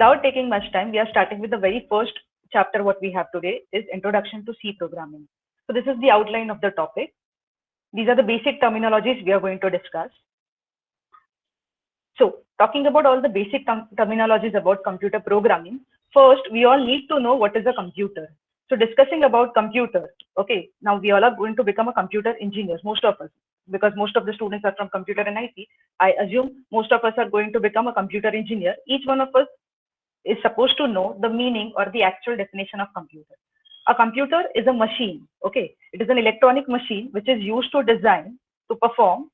without taking much time, we are starting with the very first chapter. What we have today is Introduction to C Programming. So this is the outline of the topic. These are the basic terminologies we are going to discuss. So talking about all the basic terminologies about computer programming, first we all need to know what is a computer. So discussing about computer, okay, now we all are going to become a computer engineers, most of us, because most of the students are from computer and IT. I assume most of us are going to become a computer engineer. Each one of us is supposed to know the meaning or the actual definition of computer. A computer is a machine, okay? It is an electronic machine which is used to design, to perform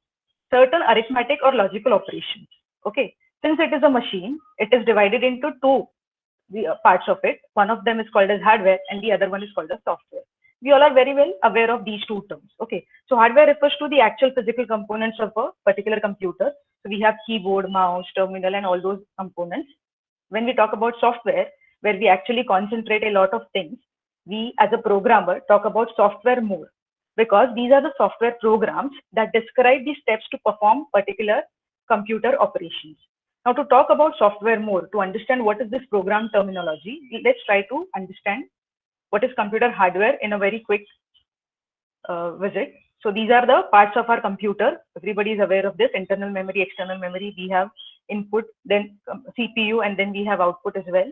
certain arithmetic or logical operations, okay? Since it is a machine, it is divided into two parts of it. One of them is called as hardware and the other one is called as software. We all are very well aware of these two terms, okay? So hardware refers to the actual physical components of a particular computer. So we have keyboard, mouse, terminal, and all those components. When we talk about software, where we actually concentrate a lot of things, we as a programmer talk about software more, because these are the software programs that describe the steps to perform particular computer operations. Now to talk about software more, to understand what is this program terminology, let's try to understand what is computer hardware in a very quick visit. So these are the parts of our computer. Everybody is aware of this: internal memory, external memory. We have input, then CPU, and then we have output as well.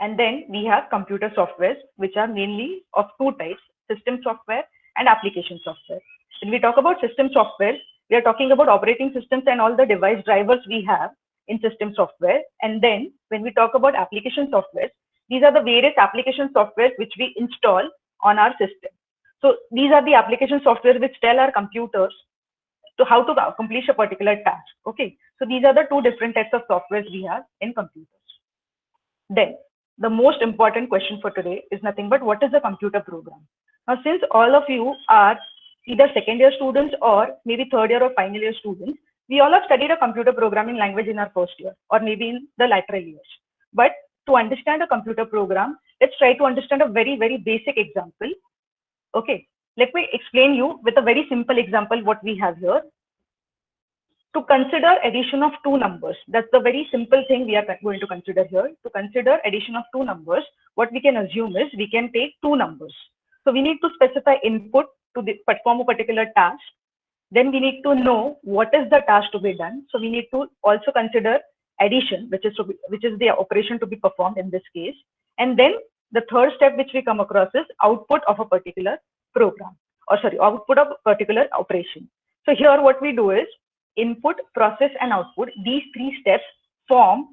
And then we have computer softwares, which are mainly of two types: system software and application software. When we talk about system software, we are talking about operating systems and all the device drivers we have in system software. And then when we talk about application software, these are the various application software which we install on our system. So these are the application software which tell our computers to how to accomplish a particular task. Okay, so these are the two different types of softwares we have in computers. Then the most important question for today is nothing but what is a computer program? Now, since all of you are either second year students or maybe third year or final year students, we all have studied a computer programming language in our first year or maybe in the lateral years. But to understand a computer program, let's try to understand a very, very basic example. Okay, let me explain you with a very simple example what we have here. To consider addition of two numbers, that's the very simple thing we are going to consider here. To consider addition of two numbers, what we can assume is we can take two numbers. So we need to specify input to perform a particular task. Then we need to know what is the task to be done. So we need to also consider addition, which is the operation to be performed in this case. And then the third step which we come across is output of a particular program, or sorry, output of a particular operation. So here what we do is input, process, and output. These three steps form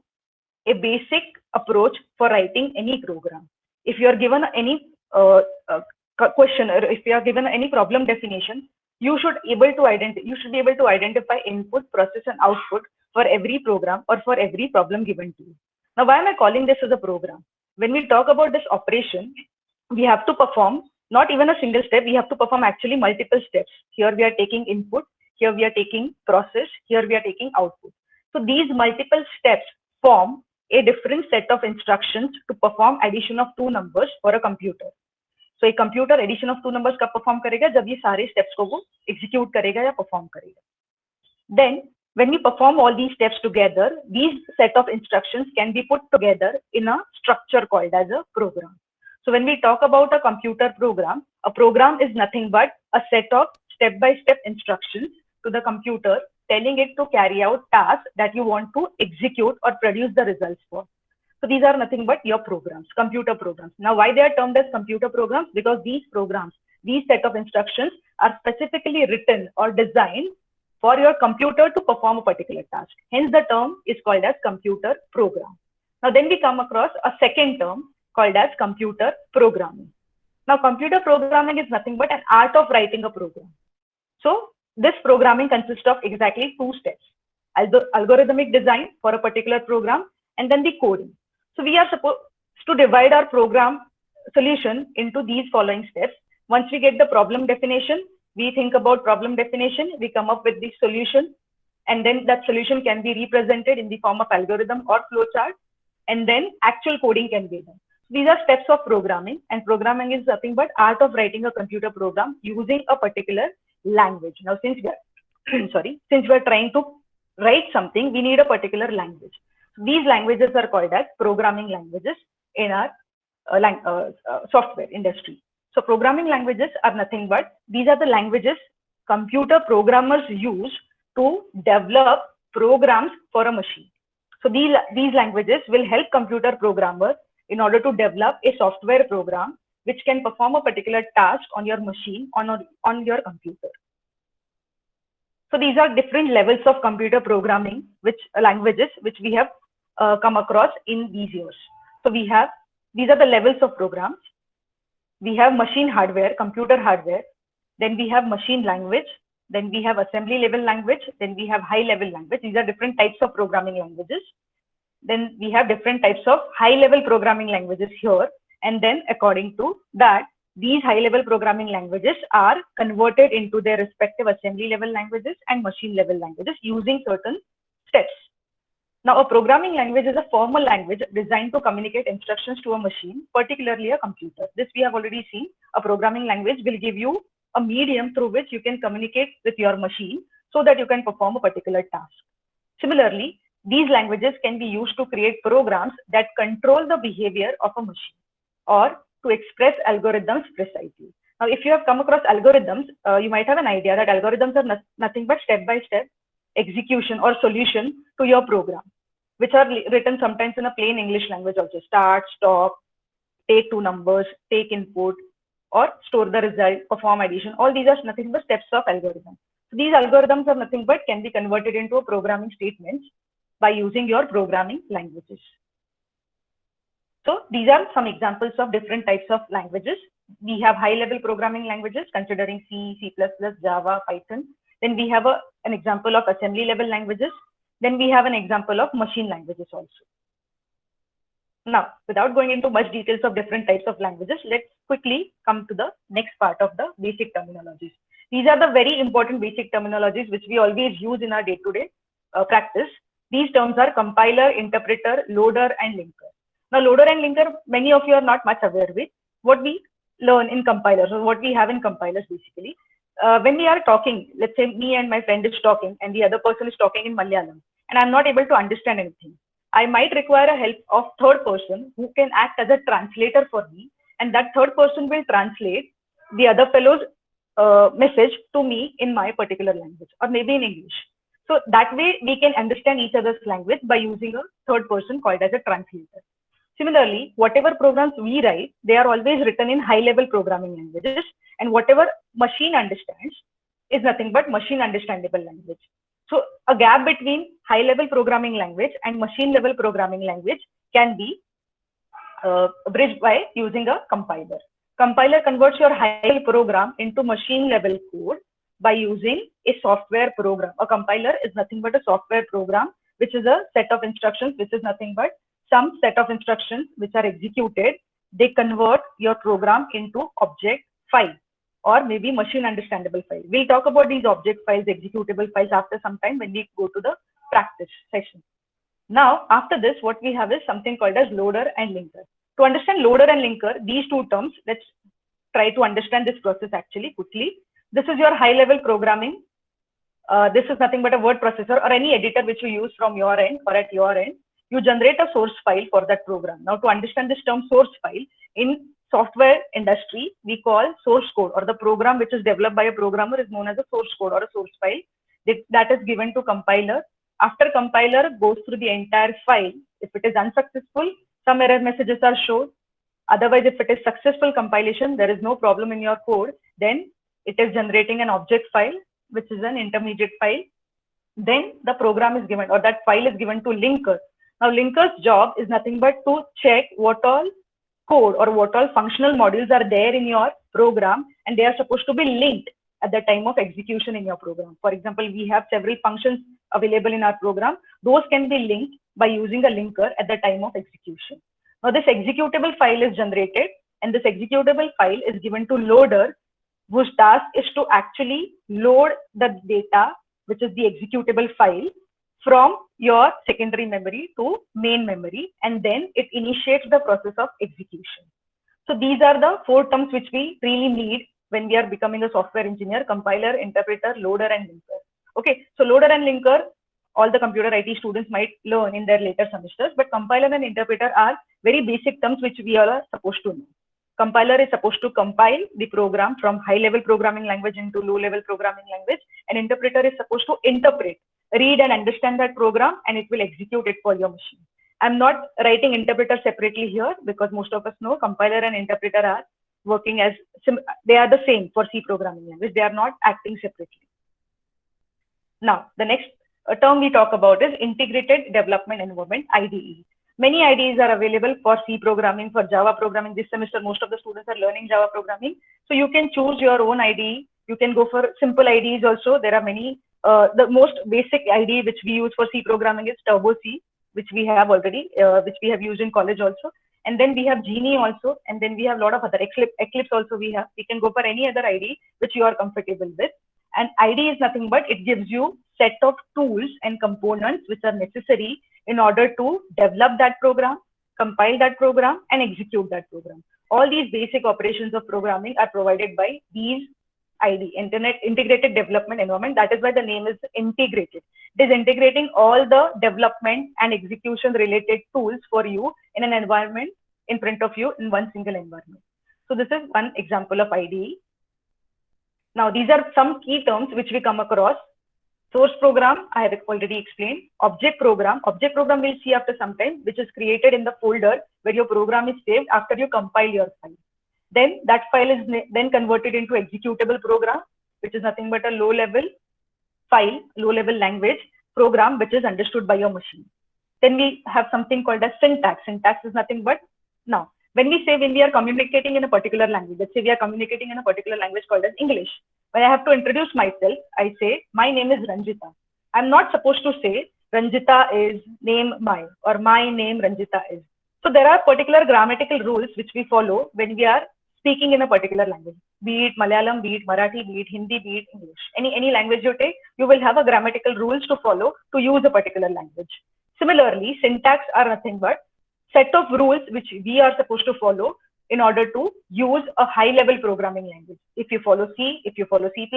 a basic approach for writing any program. If you are given any question, or if you are given any problem definition, you should be able to identify input, process, and output for every program or for every problem given to you. Now, why am I calling this as a program? When we talk about this operation, we have to perform not even a single step, we have to perform actually multiple steps. Here we are taking input, here we are taking process, here we are taking output. So these multiple steps form a different set of instructions to perform addition of two numbers for a computer. So a computer addition of two numbers कब perform करेगा? जब ये सारे steps को वो execute करेगा या perform करेगा. Then when we perform all these steps together, these set of instructions can be put together in a structure called as a program. So when we talk about a computer program, a program is nothing but a set of step-by-step instructions to the computer, telling it to carry out tasks that you want to execute or produce the results for. So these are nothing but your programs, computer programs. Now, why they are termed as computer programs? Because these programs, these set of instructions are specifically written or designed for your computer to perform a particular task. Hence, the term is called as computer program. Now, then we come across a second term called as computer programming. Now, computer programming is nothing but an art of writing a program. So this programming consists of exactly two steps: algorithmic design for a particular program, and then the coding. So we are supposed to divide our program solution into these following steps. Once we get the problem definition, we think about problem definition, we come up with the solution, and then that solution can be represented in the form of algorithm or flowchart, and then actual coding can be done. These are steps of programming, and programming is nothing but art of writing a computer program using a particular language. Now, since we are since we are trying to write something, we need a particular language. These languages are called as programming languages in our software industry. So programming languages are nothing but these are the languages computer programmers use to develop programs for a machine. So these languages will help computer programmers in order to develop a software program which can perform a particular task on your machine on your computer. So these are different levels of computer programming, which languages which we have come across in these years. So these are the levels of programs. We have machine hardware, computer hardware, then we have machine language, then we have assembly level language, then we have high level language. These are different types of programming languages. Then we have different types of high level programming languages here. And then according to that, these high level programming languages are converted into their respective assembly level languages and machine level languages using certain steps. Now, a programming language is a formal language designed to communicate instructions to a machine, particularly a computer. This we have already seen. A programming language will give you a medium through which you can communicate with your machine so that you can perform a particular task. Similarly, these languages can be used to create programs that control the behavior of a machine or to express algorithms precisely. Now, if you have come across algorithms, you might have an idea that algorithms are nothing but step-by-step execution or solution to your program, which are written sometimes in a plain English language also. Start, stop, take two numbers, take input, or store the result, perform addition. All these are nothing but steps of algorithm. So these algorithms are nothing but can be converted into a programming statements by using your programming languages. So these are some examples of different types of languages. We have high-level programming languages considering C, C++, Java, Python. Then we have an example of assembly level languages. Then we have an example of machine languages also. Now, without going into much details of different types of languages, let's quickly come to the next part of the basic terminologies. These are the very important basic terminologies which we always use in our day-to-day practice. These terms are compiler, interpreter, loader, and linker. Now, loader and linker, many of you are not much aware with. What we learn in compilers or what we have in compilers basically, when we are talking, let's say me and my friend is talking and the other person is talking in Malayalam and I'm not able to understand anything. I might require a help of third person who can act as a translator for me, and that third person will translate the other fellow's message to me in my particular language or maybe in English. So that way we can understand each other's language by using a third person called as a translator. Similarly, whatever programs we write, they are always written in high-level programming languages, and whatever machine understands is nothing but machine understandable language. So a gap between high-level programming language and machine-level programming language can be bridged by using a compiler. Compiler converts your high-level program into machine-level code by using a software program. A compiler is nothing but a software program, which is a set of instructions, which is nothing but some set of instructions which are executed. They convert your program into object file or maybe machine understandable file. We'll talk about these object files, executable files after some time when we go to the practice session. Now, after this, what we have is something called as loader and linker. To understand loader and linker, these two terms, let's try to understand this process actually quickly. This is your high-level programming. This is nothing but a word processor or any editor which you use from your end or at your end. You generate a source file for that program. Now, to understand this term source file, in software industry, we call source code, or the program which is developed by a programmer is known as a source code or a source file that is given to compiler. After compiler goes through the entire file, if it is unsuccessful, some error messages are shown. Otherwise, if it is successful compilation, there is no problem in your code, then it is generating an object file, which is an intermediate file. Then the program is given, or that file is given to linker. Now, linker's job is nothing but to check what all code or what all functional modules are there in your program, and they are supposed to be linked at the time of execution in your program. For example, we have several functions available in our program. Those can be linked by using a linker at the time of execution. Now, this executable file is generated, and this executable file is given to loader, whose task is to actually load the data, which is the executable file, from your secondary memory to main memory, and then it initiates the process of execution. So these are the four terms which we really need when we are becoming a software engineer: compiler, interpreter, loader, and linker. Okay, so loader and linker all the computer IT students might learn in their later semesters, but compiler and interpreter are very basic terms which we all are supposed to know. Compiler is supposed to compile the program from high-level programming language into low-level programming language, and interpreter is supposed to interpret, read and understand that program, and it will execute it for your machine. I'm not writing interpreter separately here because most of us know compiler and interpreter are working as, they are the same for C programming language. They are not acting separately. Now, the next term we talk about is Integrated Development Environment, IDE. Many IDEs are available for C programming, for Java programming. This semester, most of the students are learning Java programming. So you can choose your own IDE. You can go for simple IDEs also. There are many. The most basic IDE which we use for C programming is Turbo C, which we have already, which we have used in college also. And then we have Genie also. And then we have a lot of other Eclipse also we have. We can go for any other IDE which you are comfortable with. And IDE is nothing but it gives you set of tools and components which are necessary in order to develop that program, compile that program, and execute that program. All these basic operations of programming are provided by these IDE, Integrated Development Environment. That is why the name is integrated. It is integrating all the development and execution related tools for you in an environment in front of you in one single environment. So this is one example of IDE. Now, these are some key terms which we come across. Source program, I have already explained. Object program we'll see after some time, which is created in the folder where your program is saved after you compile your file. Then that file is then converted into executable program, which is nothing but a low-level file, low-level language program, which is understood by your machine. Then we have something called as syntax. Syntax is nothing but, now, when we are communicating in a particular language, let's say we are communicating in a particular language called as English. When I have to introduce myself, I say, my name is Ranjita. I'm not supposed to say, Ranjita is name my, or my name Ranjita is. So there are particular grammatical rules which we follow when we are speaking in a particular language, be it Malayalam, be it Marathi, be it Hindi, be it English. Any language you take, you will have a grammatical rules to follow to use a particular language. Similarly, syntax are nothing but set of rules which we are supposed to follow in order to use a high-level programming language. If you follow C, if you follow C++,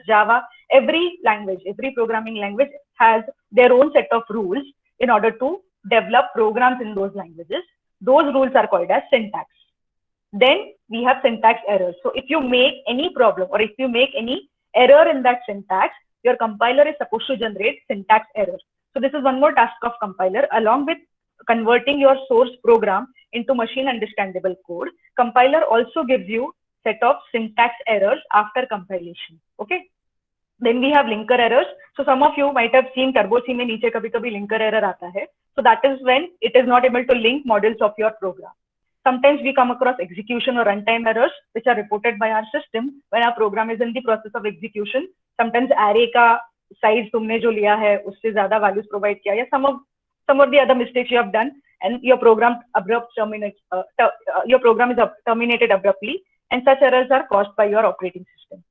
Java, every language, every programming language has their own set of rules in order to develop programs in those languages. Those rules are called as syntax. Then we have syntax errors. So if you make any problem or if you make any error in that syntax, your compiler is supposed to generate syntax errors. So this is one more task of compiler. Along with converting your source program into machine understandable code, compiler also gives you set of syntax errors after compilation. Okay. Then we have linker errors. So some of you might have seen Turbo C mein niche kabhi linker error aata hai. So that is when it is not able to link modules of your program. Sometimes we come across execution or runtime errors which are reported by our system when our program is in the process of execution. Sometimes array ka size tumne jo liya hai usse zyada values provide kiya, ya some of the other mistakes you have done and your program is terminated abruptly, and such errors are caused by your operating system.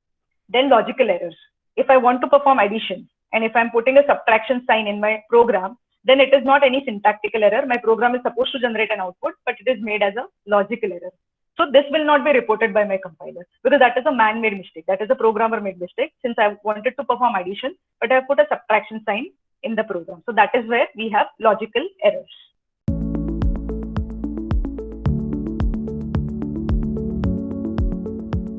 Then logical errors. If I want to perform addition and if I'm putting a subtraction sign in my program, then it is not any syntactical error. My program is supposed to generate an output, but it is made as a logical error. So this will not be reported by my compiler because that is a man-made mistake. That is a programmer-made mistake. Since I wanted to perform addition, but I have put a subtraction sign in the program. So that is where we have logical errors.